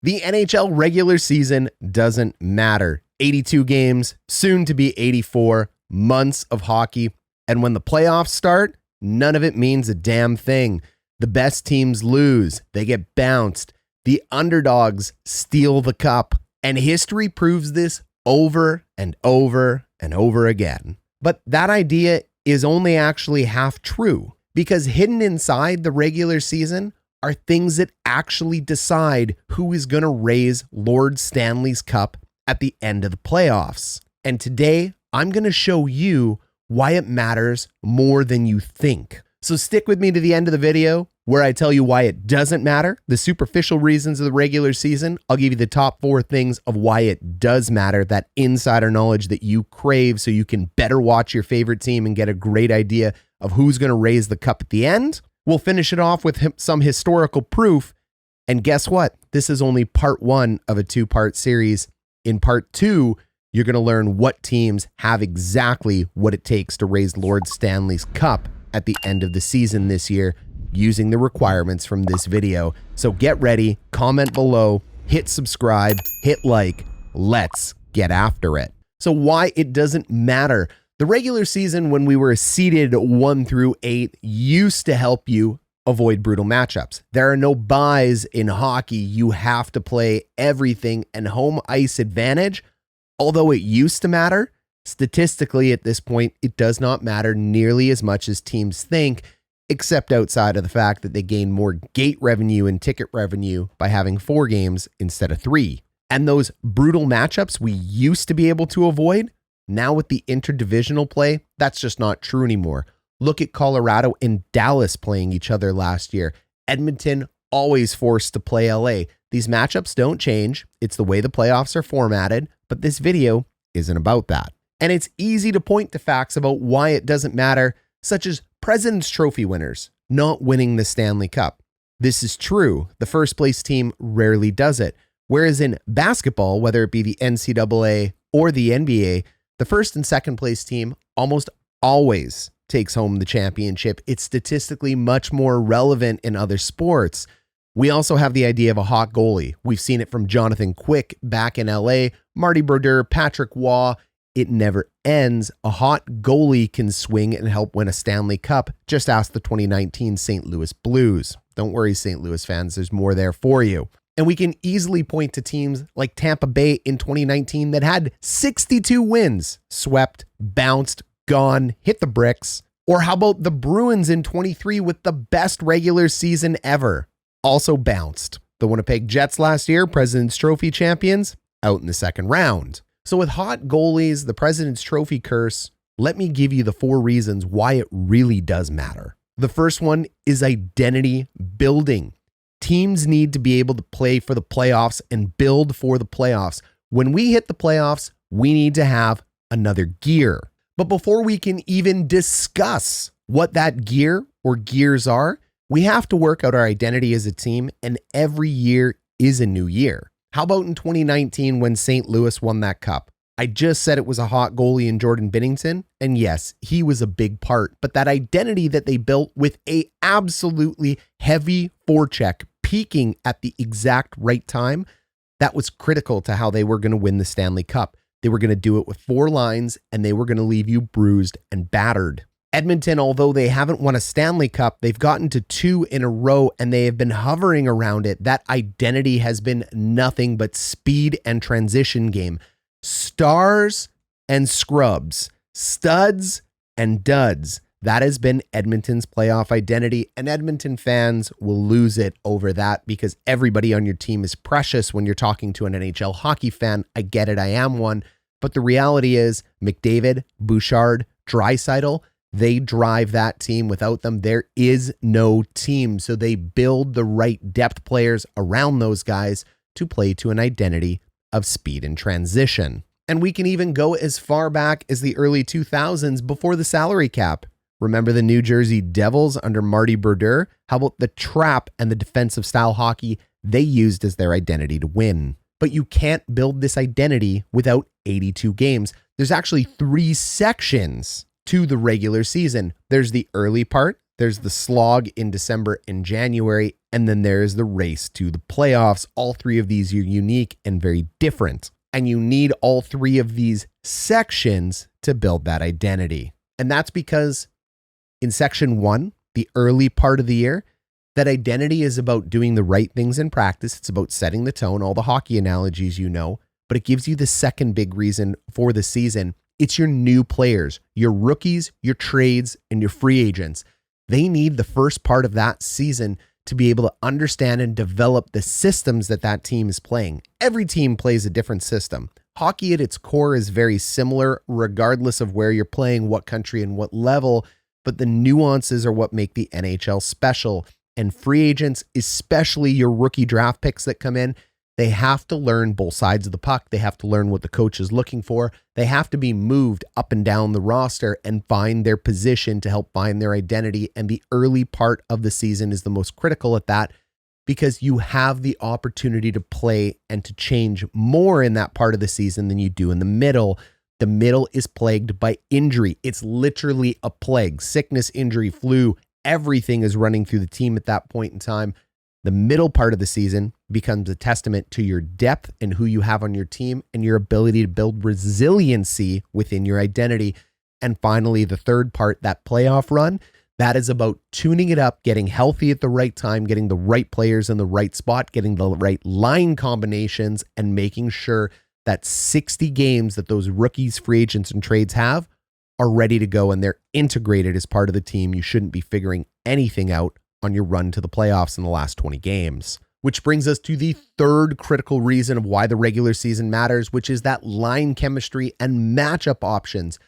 The NHL regular season doesn't matter. 82 games, soon to be 84 months of hockey. And when the playoffs start, none of it means a damn thing. The best teams lose. They get bounced. The underdogs steal the cup. And history proves this over and over and over again. But that idea is only actually half true, because hidden inside the regular season are things that actually decide who is going to raise Lord Stanley's Cup at the end of the playoffs. And today, I'm going to show you why it matters more than you think. So stick with me to the end of the video where I tell you why it doesn't matter, the superficial reasons of the regular season. I'll give you the top 4 things of why it does matter, that insider knowledge that you crave so you can better watch your favorite team and get a great idea of who's going to raise the cup at the end. We'll finish it off with some historical proof. And guess what? This is only part 1 of a 2-part series. In part 2, you're going to learn what teams have exactly what it takes to raise Lord Stanley's Cup at the end of the season this year using the requirements from this video. So get ready, comment below, hit subscribe, hit like. Let's get after it. So why it doesn't matter. The regular season, when we were seeded 1 through 8, used to help you avoid brutal matchups. There are no buys in hockey. You have to play everything, and home ice advantage, although it used to matter, statistically at this point, it does not matter nearly as much as teams think, except outside of the fact that they gain more gate revenue and ticket revenue by having 4 games instead of 3. And those brutal matchups we used to be able to avoid, now with the interdivisional play, that's just not true anymore. Look at Colorado and Dallas playing each other last year. Edmonton always forced to play LA. These matchups don't change. It's the way the playoffs are formatted, but this video isn't about that. And it's easy to point to facts about why it doesn't matter, such as President's Trophy winners not winning the Stanley Cup. This is true. The first place team rarely does it. Whereas in basketball, whether it be the NCAA or the NBA, the first and second place team almost always takes home the championship. It's statistically much more relevant in other sports. We also have the idea of a hot goalie. We've seen it from Jonathan Quick back in LA, Marty Brodeur, Patrick Waugh. It never ends. A hot goalie can swing and help win a Stanley Cup. Just ask the 2019 St. Louis Blues. Don't worry, St. Louis fans, there's more there for you. And we can easily point to teams like Tampa Bay in 2019 that had 62 wins, swept, bounced, gone, hit the bricks. Or how about the Bruins in 23 with the best regular season ever? Also bounced. The Winnipeg Jets last year, President's Trophy champions, out in the second round. So with hot goalies, the President's Trophy curse, let me give you the 4 reasons why it really does matter. The first one is identity building. Teams need to be able to play for the playoffs and build for the playoffs. When we hit the playoffs, we need to have another gear. But before we can even discuss what that gear or gears are, we have to work out our identity as a team, and every year is a new year. How about in 2019 when St. Louis won that cup? I just said it was a hot goalie in Jordan Binnington, and yes, he was a big part, but that identity that they built with a absolutely heavy forecheck peaking at the exact right time, that was critical to how they were going to win the Stanley Cup. They were going to do it with 4 lines, and they were going to leave you bruised and battered. Edmonton, although they haven't won a Stanley Cup, they've gotten to 2 in a row, and they have been hovering around it. That identity has been nothing but speed and transition game. Stars and scrubs, studs and duds. That has been Edmonton's playoff identity, and Edmonton fans will lose it over that because everybody on your team is precious when you're talking to an NHL hockey fan. I get it, I am one. But the reality is McDavid, Bouchard, Draisaitl, they drive that team. Without them, there is no team. So they build the right depth players around those guys to play to an identity of speed and transition. And we can even go as far back as the early 2000s before the salary cap. Remember the New Jersey Devils under Marty Brodeur? How about the trap and the defensive style hockey they used as their identity to win? But you can't build this identity without 82 games. There's actually 3 sections to the regular season. There's the early part, there's the slog in December and January, and then there's the race to the playoffs. All three of these are unique and very different. And you need all three of these sections to build that identity. And that's because in section 1, the early part of the year, that identity is about doing the right things in practice. It's about setting the tone, all the hockey analogies you know, but it gives you the second big reason for the season. It's your new players, your rookies, your trades, and your free agents. They need the first part of that season to be able to understand and develop the systems that team is playing. Every team plays a different system. Hockey at its core is very similar, regardless of where you're playing, what country, and what level, but the nuances are what make the NHL special. And free agents, especially your rookie draft picks that come in, they have to learn both sides of the puck. They have to learn what the coach is looking for. They have to be moved up and down the roster and find their position to help find their identity. And the early part of the season is the most critical at that, because you have the opportunity to play and to change more in that part of the season than you do in the middle. The middle is plagued by injury. It's literally a plague. Sickness, injury, flu, everything is running through the team at that point in time. The middle part of the season becomes a testament to your depth and who you have on your team and your ability to build resiliency within your identity. And finally, the third part, that playoff run, that is about tuning it up, getting healthy at the right time, getting the right players in the right spot, getting the right line combinations, and making sure that 60 games that those rookies, free agents, and trades have are ready to go and they're integrated as part of the team. You shouldn't be figuring anything out on your run to the playoffs in the last 20 games. Which brings us to the third critical reason of why the regular season matters, which is that line chemistry and matchup options.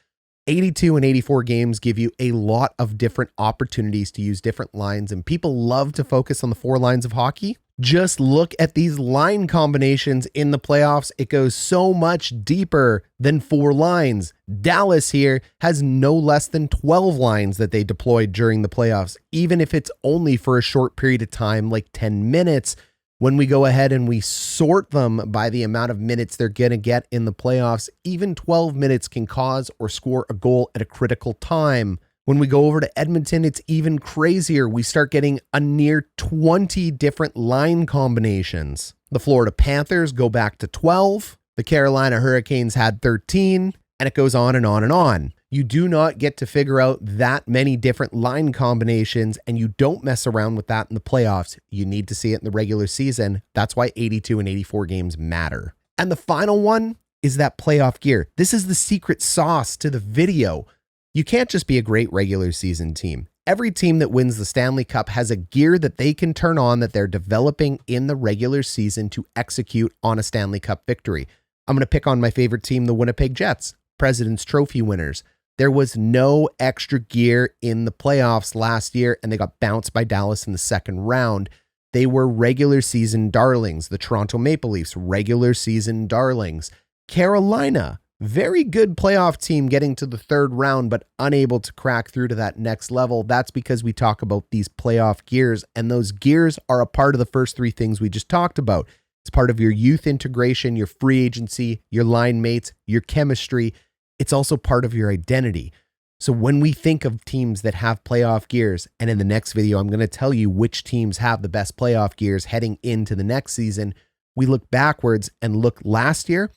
82 and 84 games give you a lot of different opportunities to use different lines, and people love to focus on the 4 lines of hockey. Just look at these line combinations in the playoffs. It goes so much deeper than 4 lines. Dallas here has no less than 12 lines that they deployed during the playoffs, even if it's only for a short period of time, like 10 minutes. When we go ahead and we sort them by the amount of minutes they're going to get in the playoffs, even 12 minutes can cause or score a goal at a critical time. When we go over to Edmonton, it's even crazier. We start getting a near 20 different line combinations. The Florida Panthers go back to 12. The Carolina Hurricanes had 13, and it goes on and on and on. You do not get to figure out that many different line combinations, and you don't mess around with that in the playoffs. You need to see it in the regular season. That's why 82 and 84 games matter. And the final one is that playoff gear. This is the secret sauce to the video. You can't just be a great regular season team. Every team that wins the Stanley Cup has a gear that they can turn on that they're developing in the regular season to execute on a Stanley Cup victory. I'm going to pick on my favorite team, the Winnipeg Jets, President's Trophy winners. There was no extra gear in the playoffs last year, and they got bounced by Dallas in the second round. They were regular season darlings. The Toronto Maple Leafs, regular season darlings. Carolina, very good playoff team getting to the third round, but unable to crack through to that next level. That's because we talk about these playoff gears, and those gears are a part of the first 3 things we just talked about. It's part of your youth integration, your free agency, your line mates, your chemistry. It's also part of your identity. So when we think of teams that have playoff gears, and in the next video, I'm going to tell you which teams have the best playoff gears heading into the next season, we look backwards and look last year.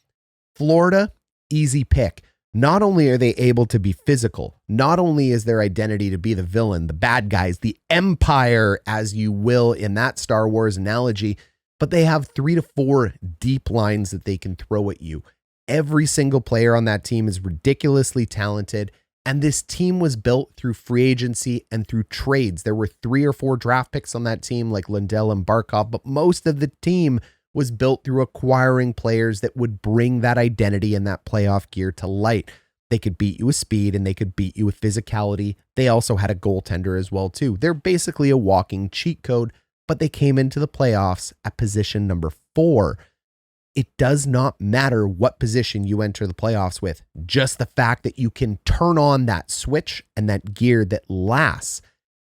Florida, easy pick. Not only are they able to be physical, not only is their identity to be the villain, the bad guys, the empire, as you will in that Star Wars analogy, but they have 3 to 4 deep lines that they can throw at you. Every single player on that team is ridiculously talented, and this team was built through free agency and through trades. There were 3 or 4 draft picks on that team like Lundell and Barkov, but most of the team was built through acquiring players that would bring that identity and that playoff gear to light. They could beat you with speed and they could beat you with physicality. They also had a goaltender as well too. They're basically a walking cheat code, but they came into the playoffs at position number 4. It does not matter what position you enter the playoffs with, just the fact that you can turn on that switch and that gear that lasts,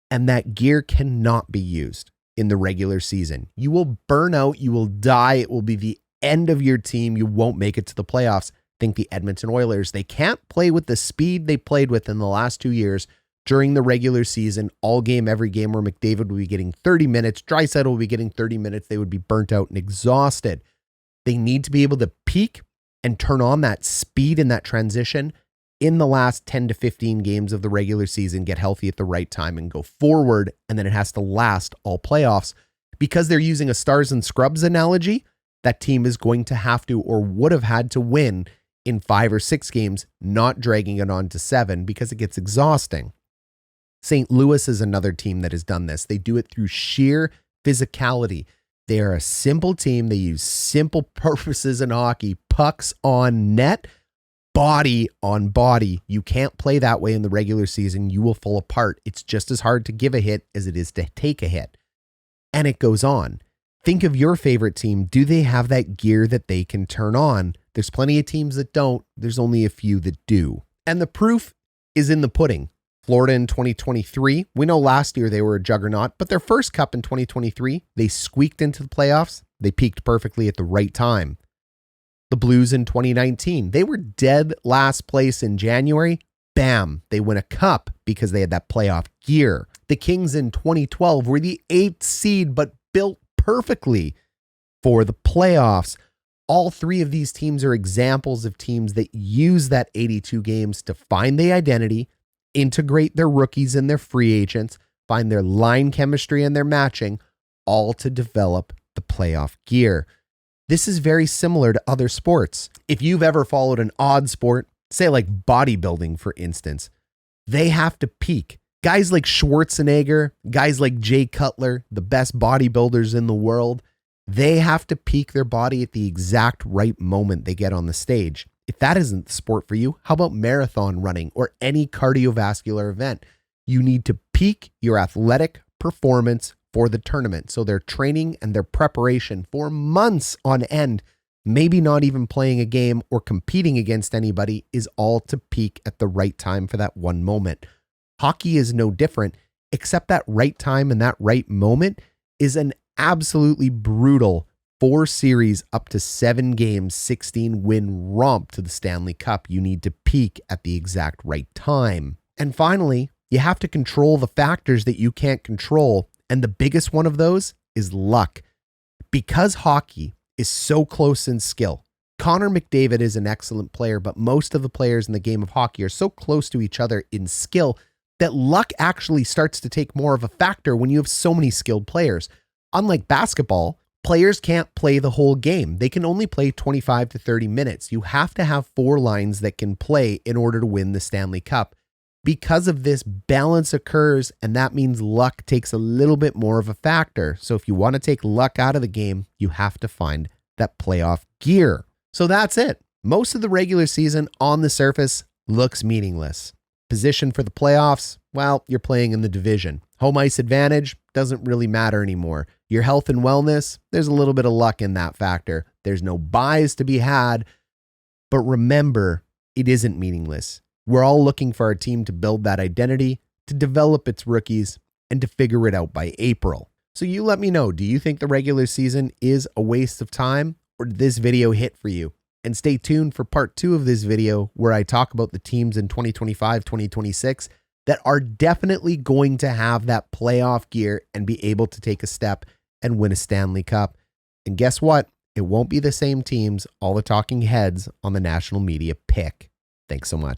and that gear cannot be used in the regular season. You will burn out, you will die, it will be the end of your team, you won't make it to the playoffs. Think the Edmonton Oilers, they can't play with the speed they played with in the last 2 years during the regular season, all game, every game, where McDavid will be getting 30 minutes, Draisaitl will be getting 30 minutes, they would be burnt out and exhausted. They need to be able to peak and turn on that speed and that transition in the last 10 to 15 games of the regular season, get healthy at the right time and go forward. And then it has to last all playoffs. Because they're using a stars and scrubs analogy, that team is going to have to, or would have had to, win in 5 or 6 games, not dragging it on to 7 because it gets exhausting. St. Louis is another team that has done this. They do it through sheer physicality. They are a simple team. They use simple purposes in hockey. Pucks on net, body on body. You can't play that way in the regular season. You will fall apart. It's just as hard to give a hit as it is to take a hit. And it goes on. Think of your favorite team. Do they have that gear that they can turn on? There's plenty of teams that don't. There's only a few that do. And the proof is in the pudding. Florida in 2023, we know last year they were a juggernaut, but their first cup in 2023, they squeaked into the playoffs. They peaked perfectly at the right time. The Blues in 2019, they were dead last place in January. Bam, they win a cup because they had that playoff gear. The Kings in 2012 were the 8th seed, but built perfectly for the playoffs. All 3 of these teams are examples of teams that use that 82 games to find the identity, integrate their rookies and their free agents, find their line chemistry and their matching, all to develop the playoff gear. This is very similar to other sports. If you've ever followed an odd sport, say like bodybuilding, for instance, they have to peak. Guys like Schwarzenegger, guys like Jay Cutler, the best bodybuilders in the world, they have to peak their body at the exact right moment they get on the stage. If that isn't the sport for you, how about marathon running or any cardiovascular event? You need to peak your athletic performance for the tournament. So their training and their preparation for months on end, maybe not even playing a game or competing against anybody, is all to peak at the right time for that one moment. Hockey is no different, except that right time and that right moment is an absolutely brutal 4 series up to 7 games, 16 win romp to the Stanley Cup. You need to peak at the exact right time. And finally, you have to control the factors that you can't control. And the biggest one of those is luck. Because hockey is so close in skill, Connor McDavid is an excellent player, but most of the players in the game of hockey are so close to each other in skill that luck actually starts to take more of a factor when you have so many skilled players. Unlike basketball, players can't play the whole game. They can only play 25 to 30 minutes. You have to have 4 lines that can play in order to win the Stanley Cup. Because of this, balance occurs, and that means luck takes a little bit more of a factor. So if you want to take luck out of the game, you have to find that playoff gear. So that's it. Most of the regular season on the surface looks meaningless. Position for the playoffs, well, you're playing in the division. Home ice advantage doesn't really matter anymore. Your health and wellness, there's a little bit of luck in that factor. There's no buys to be had. But remember, it isn't meaningless. We're all looking for our team to build that identity, to develop its rookies, and to figure it out by April. So you let me know, do you think the regular season is a waste of time, or did this video hit for you? And stay tuned for part 2 of this video, where I talk about the teams in 2025, 2026 that are definitely going to have that playoff gear and be able to take a step and win a Stanley Cup. And guess what? It won't be the same teams all the talking heads on the national media pick. Thanks so much.